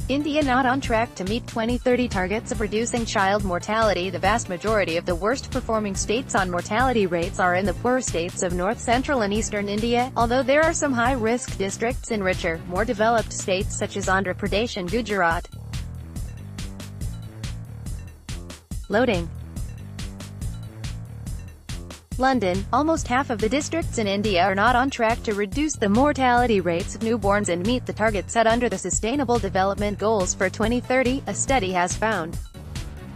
India not on track to meet 2030 targets of reducing child mortality. The vast majority of the worst-performing states on mortality rates are in the poorer states of north central and eastern India, although there are some high-risk districts in richer, more developed states such as Andhra Pradesh and Gujarat. Loading. London, almost half of the districts in India are not on track to reduce the mortality rates of newborns and meet the target set under the Sustainable Development Goals for 2030, a study has found.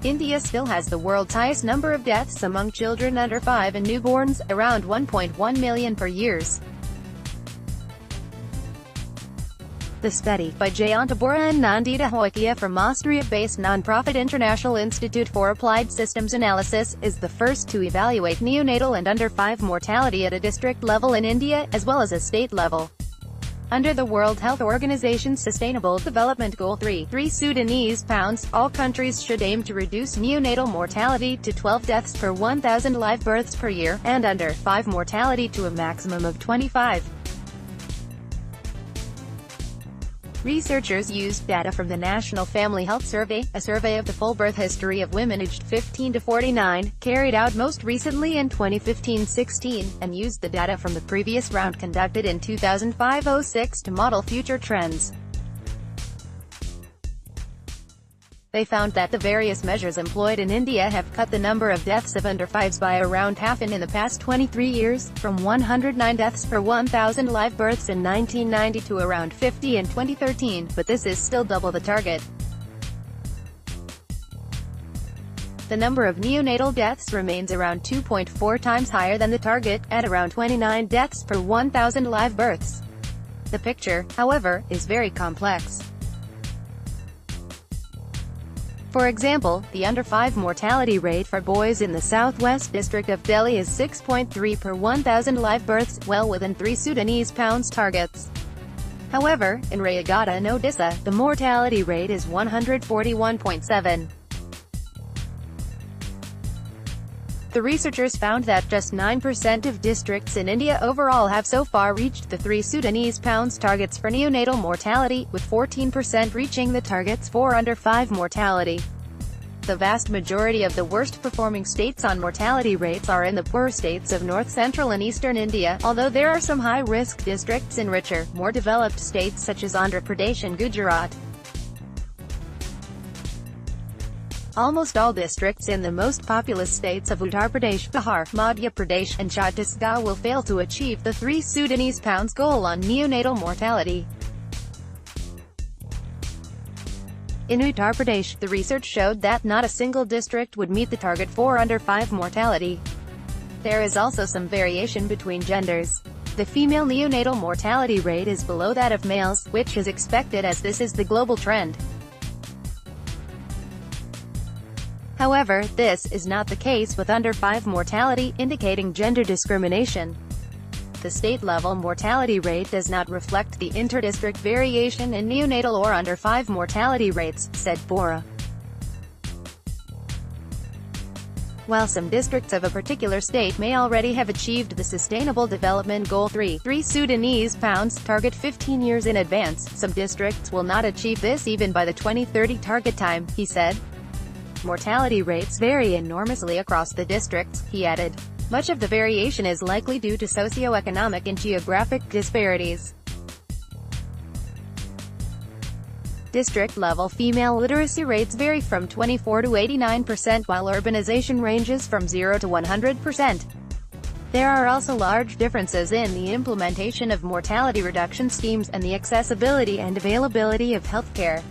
India still has the world's highest number of deaths among children under 5 and newborns, around 1.1 million per year. The study, by Jayanta Bora and Nandita Hoikia from Austria-based non-profit International Institute for Applied Systems Analysis, is the first to evaluate neonatal and under 5 mortality at a district level in India, as well as a state level. Under the World Health Organization's Sustainable Development Goal 3 Sudanese pounds, all countries should aim to reduce neonatal mortality to 12 deaths per 1,000 live births per year, and under 5 mortality to a maximum of 25. Researchers used data from the National Family Health Survey, a survey of the full birth history of women aged 15 to 49, carried out most recently in 2015-16, and used the data from the previous round conducted in 2005-06 to model future trends. They found that the various measures employed in India have cut the number of deaths of under 5s by around half in the past 23 years, from 109 deaths per 1,000 live births in 1990 to around 50 in 2013, but this is still double the target. The number of neonatal deaths remains around 2.4 times higher than the target, at around 29 deaths per 1,000 live births. The picture, however, is very complex. For example, the under 5 mortality rate for boys in the southwest district of Delhi is 6.3 per 1,000 live births, well within 3 Sudanese pounds targets. However, in Rayagada and Odisha, the mortality rate is 141.7. The researchers found that just 9% of districts in India overall have so far reached the 3 Sudanese pounds targets for neonatal mortality, with 14% reaching the targets for under 5 mortality. The vast majority of the worst-performing states on mortality rates are in the poorer states of north central and eastern India, although there are some high-risk districts in richer, more developed states such as Andhra Pradesh and Gujarat. Almost all districts in the most populous states of Uttar Pradesh, Bihar, Madhya Pradesh, and Chhattisgarh will fail to achieve the 3 Sudanese pounds goal on neonatal mortality. In Uttar Pradesh, the research showed that not a single district would meet the target for under 5 mortality. There is also some variation between genders. The female neonatal mortality rate is below that of males, which is expected as this is the global trend. However, this is not the case with under 5 mortality, indicating gender discrimination. The state-level mortality rate does not reflect the inter-district variation in neonatal or under 5 mortality rates, said Bora. While some districts of a particular state may already have achieved the Sustainable Development Goal 3 Sudanese pounds target 15 years in advance, some districts will not achieve this even by the 2030 target time, he said. Mortality rates vary enormously across the districts, he added. Much of the variation is likely due to socioeconomic and geographic disparities. District-level female literacy rates vary from 24 to 89%, while urbanization ranges from 0 to 100%. There are also large differences in the implementation of mortality reduction schemes and the accessibility and availability of healthcare.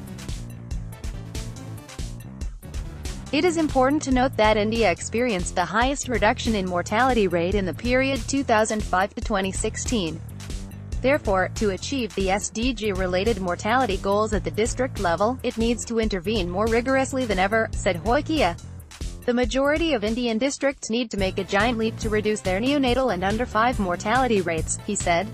It is important to note that India experienced the highest reduction in mortality rate in the period 2005 to 2016. Therefore, to achieve the SDG-related mortality goals at the district level, it needs to intervene more rigorously than ever, said Hoikia. The majority of Indian districts need to make a giant leap to reduce their neonatal and under 5 mortality rates, he said.